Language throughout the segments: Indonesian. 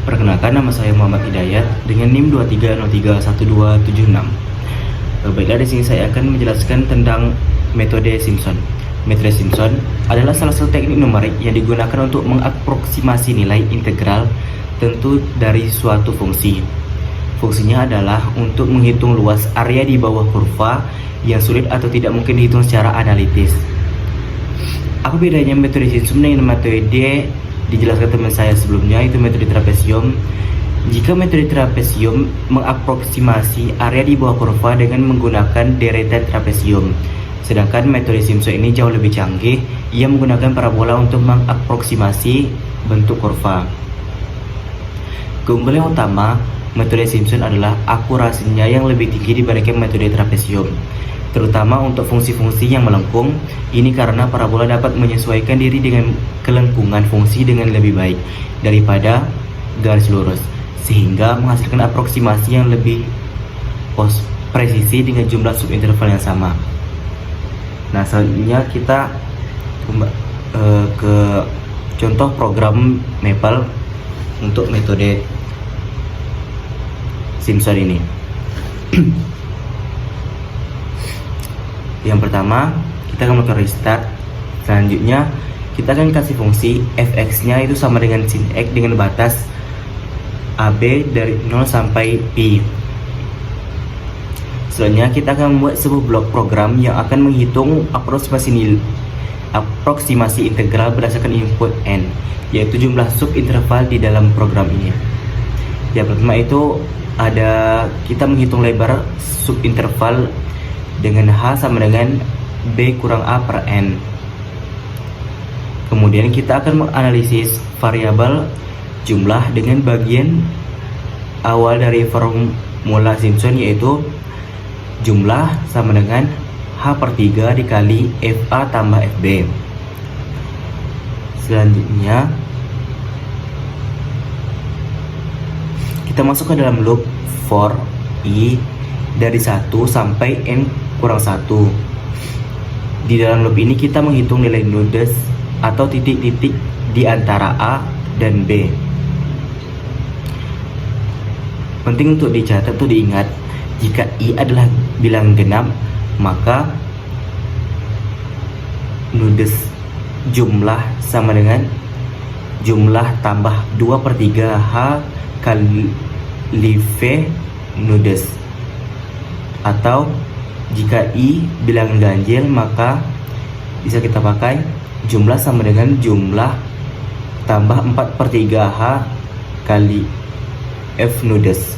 Perkenalkan, nama saya Muhammad Hidayat dengan NIM 23031276. Baiklah, di sini saya akan menjelaskan tentang metode Simpson. Metode Simpson adalah salah satu teknik numerik yang digunakan untuk mengaproksimasi nilai integral tentu dari suatu fungsi. Fungsinya adalah untuk menghitung luas area di bawah kurva yang sulit atau tidak mungkin dihitung secara analitis. Apa bedanya metode Simpson dengan metode dijelaskan teman saya sebelumnya, itu metode trapesium? Jika metode trapesium mengaproksimasi area di bawah kurva dengan menggunakan deretan trapesium, sedangkan metode Simpson ini jauh lebih canggih. Ia menggunakan parabola untuk mengaproksimasi bentuk kurva. Keunggulan utama metode Simpson adalah akurasinya yang lebih tinggi dibandingkan metode trapesium, terutama untuk fungsi-fungsi yang melengkung. Ini karena parabola dapat menyesuaikan diri dengan kelengkungan fungsi dengan lebih baik daripada garis lurus, sehingga menghasilkan aproksimasi yang lebih presisi dengan jumlah subinterval yang sama. Nah, selanjutnya kita ke contoh program Maple untuk metode Simpson ini. Yang pertama, kita akan melakukan restart. Selanjutnya, kita akan kasih fungsi fx-nya itu sama dengan sin x dengan batas AB dari 0 sampai pi. Selanjutnya, kita akan membuat sebuah blok program yang akan menghitung aproksimasi integral berdasarkan input n, yaitu jumlah subinterval di dalam program ini. Yang pertama itu ada kita menghitung lebar subinterval dengan H sama dengan B kurang A per N. Kemudian kita akan menganalisis variabel jumlah dengan bagian awal dari formula Simpson, yaitu jumlah sama dengan H per 3 dikali FA tambah FB. Selanjutnya kita masuk ke dalam loop for I dari 1 sampai N kurang 1. Di dalam loop ini kita menghitung nilai nodes atau titik-titik di antara A dan B. Penting untuk dicatat, untuk diingat, jika I adalah bilangan genap, maka nodes jumlah sama dengan jumlah tambah 2 per 3 H kali V nodes. Atau jika I bilangan ganjil, maka bisa kita pakai jumlah sama dengan jumlah tambah 4 per 3 H kali F nodes.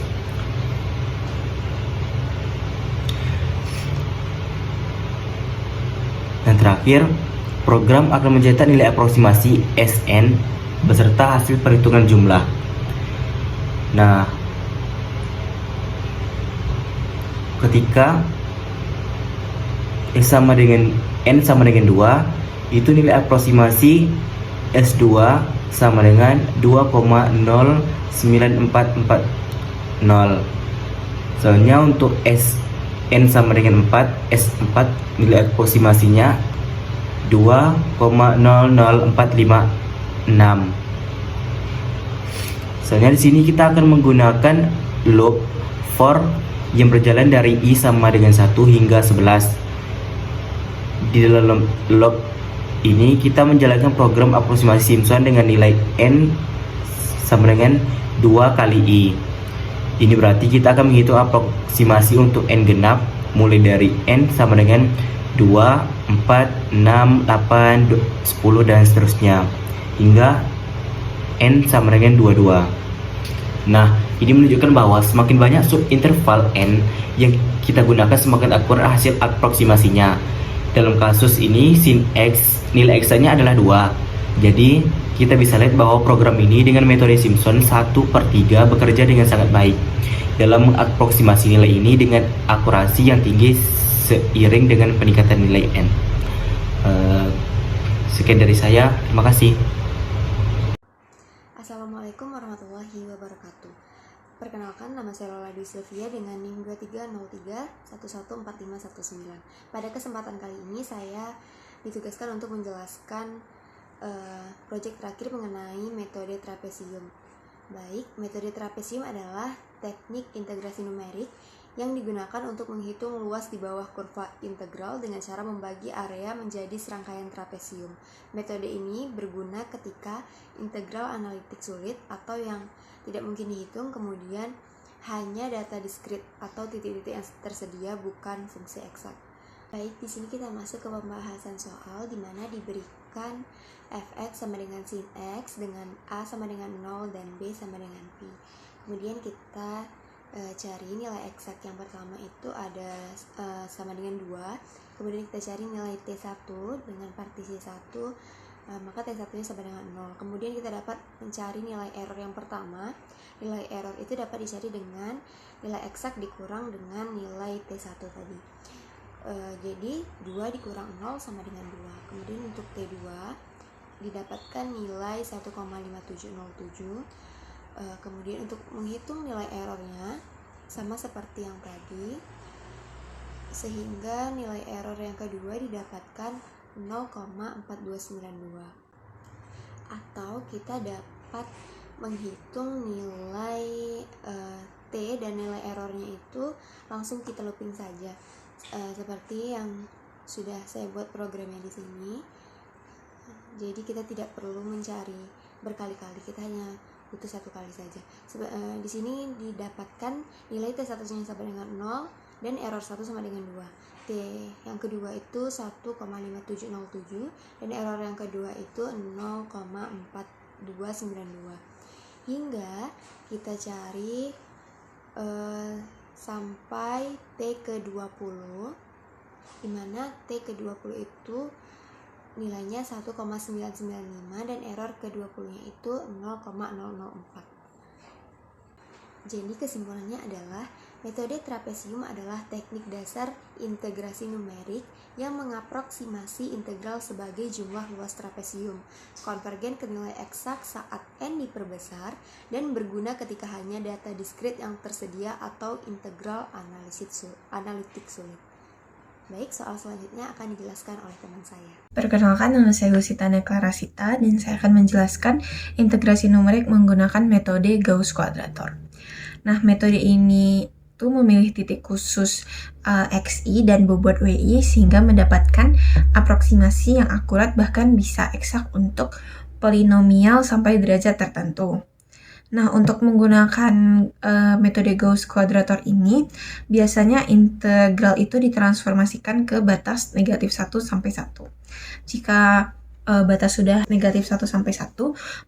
Dan terakhir, program akan mencetak nilai aproksimasi Sn beserta hasil perhitungan jumlah. Nah, ketika S sama dengan N sama dengan 2, itu nilai aproksimasi S2 sama dengan 2,09440. Soalnya untuk N sama dengan 4, S4 nilai aproksimasinya 2,00456. Soalnya di sini kita akan menggunakan loop for yang berjalan dari I sama dengan 1 hingga 11. Di dalam loop ini kita menjalankan program aproksimasi Simpson dengan nilai N sama dengan 2 kali I. Ini berarti kita akan menghitung aproksimasi untuk N genap mulai dari N sama dengan 2, 4, 6, 8, 10 dan seterusnya hingga N sama dengan 22. Nah, ini menunjukkan bahwa semakin banyak subinterval N yang kita gunakan, semakin akurat hasil aproksimasinya. Dalam kasus ini sin X, nilai X-nya adalah 2. Jadi kita bisa lihat bahwa program ini dengan metode Simpson 1 per 3 bekerja dengan sangat baik dalam mengaproksimasi nilai ini dengan akurasi yang tinggi seiring dengan peningkatan nilai N. Sekian dari saya, terima kasih. Assalamualaikum warahmatullahi wabarakatuh. Perkenalkan, nama saya Lola Dwi Sylvia dengan NIM 2303114519. Pada kesempatan kali ini saya ditugaskan untuk menjelaskan proyek terakhir mengenai metode trapesium. Baik, metode trapesium adalah teknik integrasi numerik yang digunakan untuk menghitung luas di bawah kurva integral dengan cara membagi area menjadi serangkaian trapesium. Metode ini berguna ketika integral analitik sulit atau yang tidak mungkin dihitung, kemudian hanya data diskrit atau titik-titik yang tersedia, bukan fungsi eksak. Baik, di sini kita masuk ke pembahasan soal di mana diberikan fx sama dengan sin x dengan a sama dengan 0 dan b sama dengan pi. Kemudian kita cari nilai eksak yang pertama itu ada sama dengan 2. Kemudian kita cari nilai T1 dengan partisi 1, maka T1 nya sama dengan 0. Kemudian kita dapat mencari nilai error yang pertama. Nilai error itu dapat dicari dengan nilai eksak dikurang dengan nilai T1 tadi. Jadi 2 dikurang 0 sama dengan 2. Kemudian untuk T2 didapatkan nilai 1,5707. Kemudian untuk menghitung nilai errornya sama seperti yang tadi, sehingga nilai error yang kedua didapatkan 0,4292. Atau kita dapat menghitung nilai T dan nilai errornya itu langsung kita looping saja, seperti yang sudah saya buat programnya di sini. Jadi kita tidak perlu mencari berkali-kali, kita hanya butuh satu kali saja. Di sini didapatkan nilai T1 nya sama dengan 0 dan error 1 sama dengan 2. T yang kedua itu 1,5707 dan error yang kedua itu 0,4292. Hingga kita cari sampai T ke-20, dimana T ke-20 itu nilainya 1,995 dan error ke-20 nya itu 0,004. Jadi kesimpulannya adalah metode trapesium adalah teknik dasar integrasi numerik yang mengaproksimasi integral sebagai jumlah luas trapesium, konvergen ke nilai eksak saat n diperbesar, dan berguna ketika hanya data diskrit yang tersedia atau integral analitik sulit. Baik, soal selanjutnya akan dijelaskan oleh teman saya. Perkenalkan, nama saya Gusita Neklarasita dan saya akan menjelaskan integrasi numerik menggunakan metode Gauss Quadrator. Nah, metode ini tuh memilih titik khusus XI dan bobot WI sehingga mendapatkan aproksimasi yang akurat, bahkan bisa eksak untuk polinomial sampai derajat tertentu. Nah, untuk menggunakan metode Gauss Quadrator ini, biasanya integral itu ditransformasikan ke batas negatif 1 sampai 1. Jika batas sudah negatif 1 sampai 1,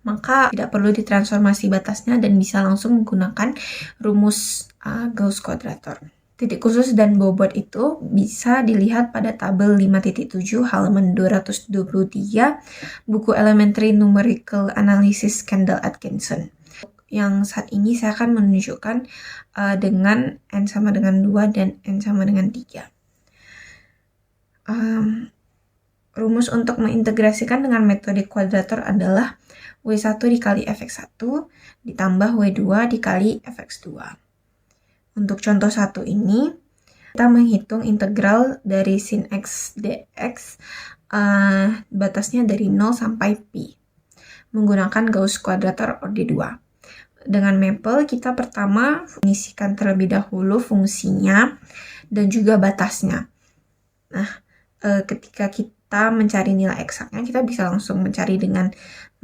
maka tidak perlu ditransformasi batasnya dan bisa langsung menggunakan rumus Gauss Quadrator. Titik khusus dan bobot itu bisa dilihat pada tabel 5.7 halaman 223 buku Elementary Numerical Analysis Kendall Atkinson. Yang saat ini saya akan menunjukkan dengan n sama dengan 2 dan n sama dengan 3. Rumus untuk mengintegrasikan dengan metode kuadrator adalah W1 dikali fx1 ditambah W2 dikali fx2. Untuk contoh 1 ini, kita menghitung integral dari sin x dx, batasnya dari 0 sampai pi, menggunakan Gauss Quadrator orde 2. Dengan Maple, kita pertama mengisikan terlebih dahulu fungsinya dan juga batasnya. Nah, ketika kita mencari nilai eksaknya, kita bisa langsung mencari dengan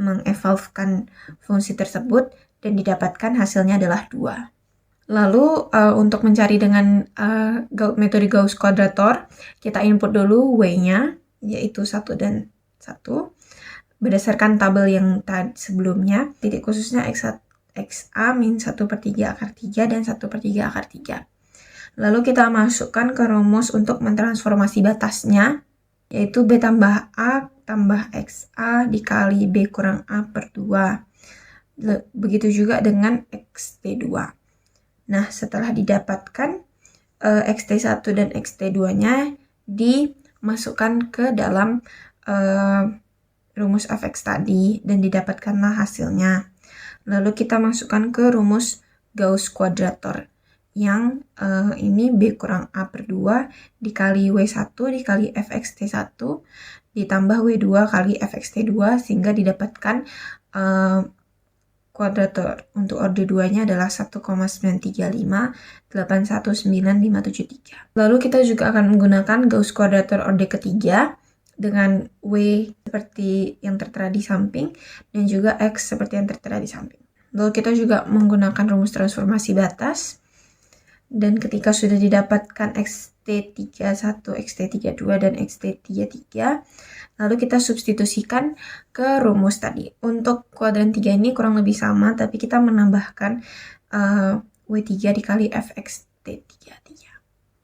mengevalvekan fungsi tersebut dan didapatkan hasilnya adalah 2. Lalu, untuk mencari dengan metode Gauss Quadrator, kita input dulu W-nya, yaitu 1 dan 1. Berdasarkan tabel yang sebelumnya, titik khususnya XA min 1/3 akar 3 dan 1/3 akar 3. Lalu kita masukkan ke rumus untuk mentransformasi batasnya, yaitu B tambah A tambah XA dikali B kurang A per 2. Begitu juga dengan XT2. Nah, setelah didapatkan XT1 dan XT2-nya dimasukkan ke dalam rumus fx tadi dan didapatkanlah hasilnya. Lalu kita masukkan ke rumus Gauss Quadrator yang ini B kurang A per 2 dikali W1 dikali fxt1 ditambah W2 kali fxt2 sehingga didapatkan kuadrator. Untuk orde 2-nya adalah 1,935, 819,573. Lalu kita juga akan menggunakan Gauss kuadrator orde ketiga dengan W seperti yang tertera di samping dan juga X seperti yang tertera di samping. Lalu kita juga menggunakan rumus transformasi batas. Dan ketika sudah didapatkan XT31, XT32, dan XT33, lalu kita substitusikan ke rumus tadi. Untuk kuadran 3 ini kurang lebih sama, tapi kita menambahkan W3 dikali FXT33.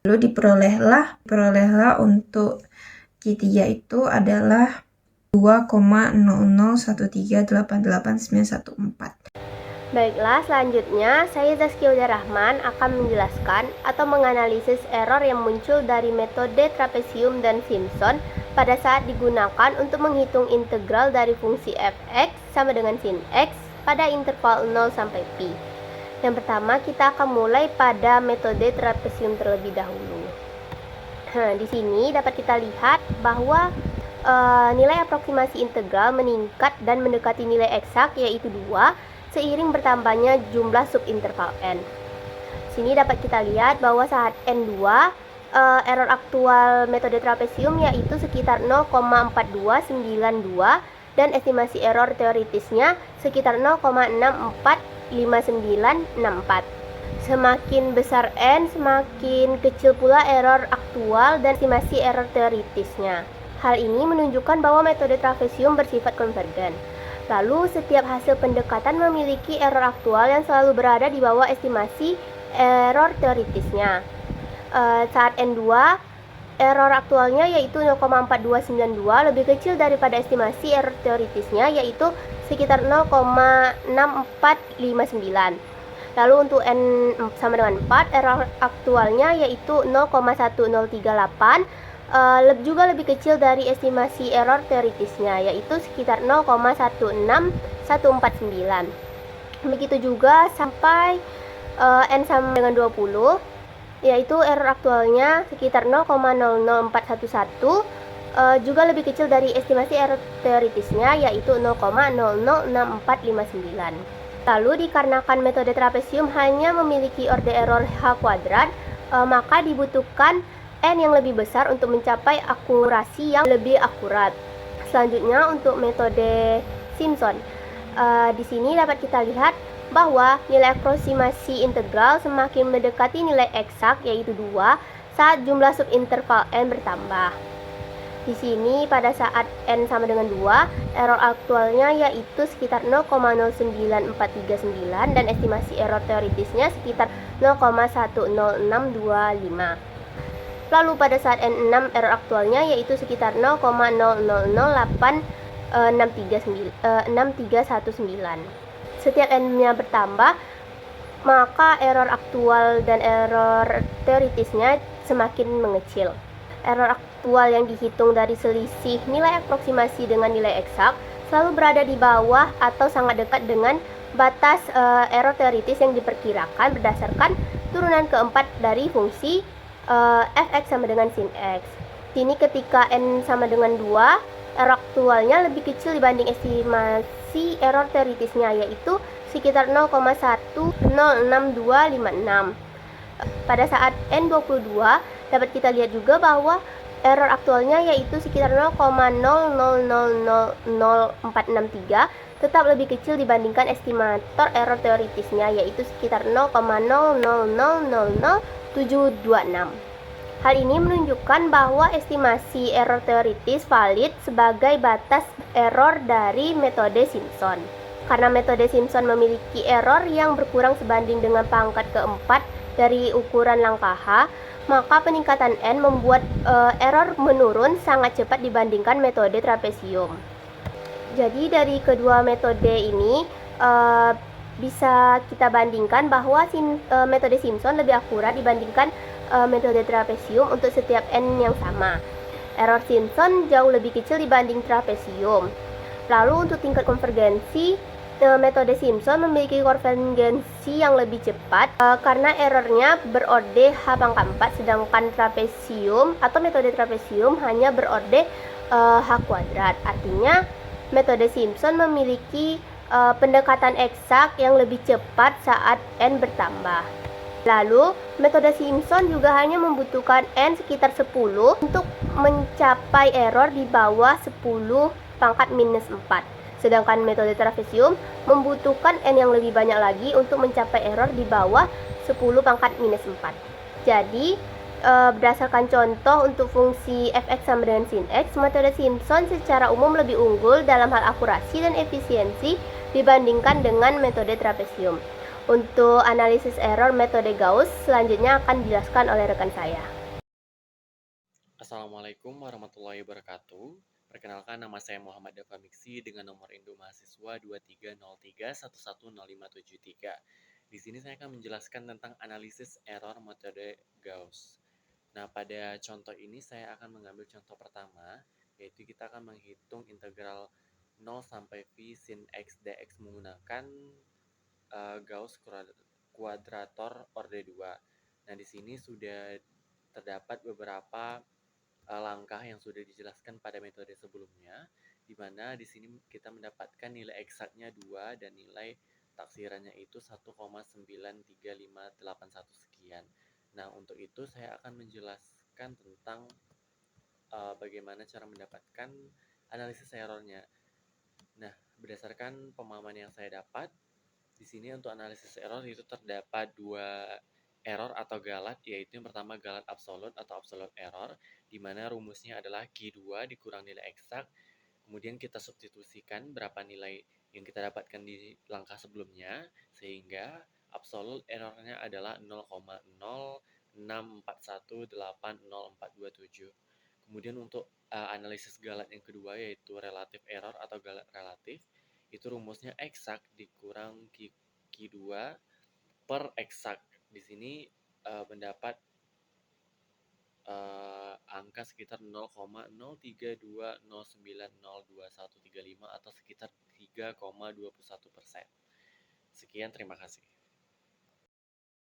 Lalu diperolehlah untuk Q3 itu adalah 2,001388,914. Baiklah, selanjutnya saya Zaskia Rahman akan menjelaskan atau menganalisis error yang muncul dari metode trapesium dan Simpson pada saat digunakan untuk menghitung integral dari fungsi fx sama dengan sin x pada interval 0 sampai pi. Yang pertama, kita akan mulai pada metode trapesium terlebih dahulu. Di sini dapat kita lihat bahwa nilai aproksimasi integral meningkat dan mendekati nilai eksak, yaitu 2, seiring bertambahnya jumlah subinterval n. Sini dapat kita lihat bahwa saat n2, error aktual metode trapesium yaitu sekitar 0,4292 dan estimasi error teoritisnya sekitar 0,645964. Semakin besar n, semakin kecil pula error aktual dan estimasi error teoritisnya. Hal ini menunjukkan bahwa metode trapesium bersifat konvergen. Lalu, setiap hasil pendekatan memiliki error aktual yang selalu berada di bawah estimasi error teoritisnya. Saat N2, error aktualnya yaitu 0,4292 lebih kecil daripada estimasi error teoritisnya yaitu sekitar 0,6459. Lalu untuk N sama dengan 4, error aktualnya yaitu 0,1038, juga lebih kecil dari estimasi error teoritisnya yaitu sekitar 0,16149. Begitu juga sampai N sama dengan 20, yaitu error aktualnya sekitar 0,00411, juga lebih kecil dari estimasi error teoritisnya yaitu 0,006459. Lalu dikarenakan metode trapesium hanya memiliki orde error H kuadrat, maka dibutuhkan N yang lebih besar untuk mencapai akurasi yang lebih akurat. Selanjutnya untuk metode Simpson. Di sini dapat kita lihat bahwa nilai aproksimasi integral semakin mendekati nilai eksak yaitu 2 saat jumlah subinterval n bertambah. Di sini pada saat n sama dengan 2, error aktualnya yaitu sekitar 0,09439 dan estimasi error teoritisnya sekitar 0,10625. Lalu pada saat N6, error aktualnya yaitu sekitar 0,008619. Setiap N-nya bertambah, maka error aktual dan error teoritisnya semakin mengecil. Error aktual yang dihitung dari selisih nilai aproksimasi dengan nilai eksak selalu berada di bawah atau sangat dekat dengan batas error teoritis yang diperkirakan berdasarkan turunan keempat dari fungsi fx sama dengan sin x. Sini ketika n sama dengan 2, error aktualnya lebih kecil dibanding estimasi error teoritisnya yaitu sekitar 0,1062556. Pada saat n22 dapat kita lihat juga bahwa error aktualnya yaitu sekitar 0,000463 tetap lebih kecil dibandingkan estimator error teoritisnya yaitu sekitar 0,00000726. Hal ini menunjukkan bahwa estimasi error teoritis valid sebagai batas error dari metode Simpson. Karena metode Simpson memiliki error yang berkurang sebanding dengan pangkat keempat dari ukuran langkah H, maka peningkatan N membuat error menurun sangat cepat dibandingkan metode trapesium. Jadi dari kedua metode ini bisa kita bandingkan bahwa metode Simpson lebih akurat dibandingkan metode trapesium untuk setiap N yang sama. Error Simpson jauh lebih kecil dibanding trapesium. Lalu untuk tingkat konvergensi, metode Simpson memiliki konvergensi yang lebih cepat karena errornya berorde H pangkat 4, sedangkan trapesium atau metode trapesium hanya berorde H kuadrat. Artinya metode Simpson memiliki pendekatan eksak yang lebih cepat saat n bertambah. Lalu, metode Simpson juga hanya membutuhkan n sekitar 10 untuk mencapai error di bawah 10 pangkat minus 4. Sedangkan metode trapesium membutuhkan n yang lebih banyak lagi untuk mencapai error di bawah 10 pangkat minus 4. Jadi, berdasarkan contoh untuk fungsi fx sama dengan sin x, metode Simpson secara umum lebih unggul dalam hal akurasi dan efisiensi dibandingkan dengan metode trapesium. Untuk analisis error metode Gauss selanjutnya akan dijelaskan oleh rekan saya. Assalamualaikum warahmatullahi wabarakatuh. Perkenalkan, nama saya Muhammad Dafa Miksi dengan nomor induk mahasiswa 2303110573. Di sini saya akan menjelaskan tentang analisis error metode Gauss. Nah, pada contoh ini saya akan mengambil contoh pertama, yaitu kita akan menghitung integral 0 sampai V sin X dx menggunakan Gauss kuadrator orde 2. Nah, di sini sudah terdapat beberapa langkah yang sudah dijelaskan pada metode sebelumnya, di mana di sini kita mendapatkan nilai eksaknya 2 dan nilai taksirannya itu 1,93581 sekian. Nah, untuk itu saya akan menjelaskan tentang bagaimana cara mendapatkan analisis errornya. Nah, berdasarkan pemahaman yang saya dapat, di sini untuk analisis error itu terdapat dua error atau galat, yaitu yang pertama galat absolut atau absolute error, di mana rumusnya adalah Q2 dikurang nilai eksak, kemudian kita substitusikan berapa nilai yang kita dapatkan di langkah sebelumnya, sehingga absolute errornya adalah 0,0641800427. Kemudian untuk analisis galat yang kedua, yaitu relative error atau galat relatif, itu rumusnya eksak dikurang Q2 per eksak. Di sini mendapat angka sekitar 0,0320902135 atau sekitar 3,21%. Sekian, terima kasih.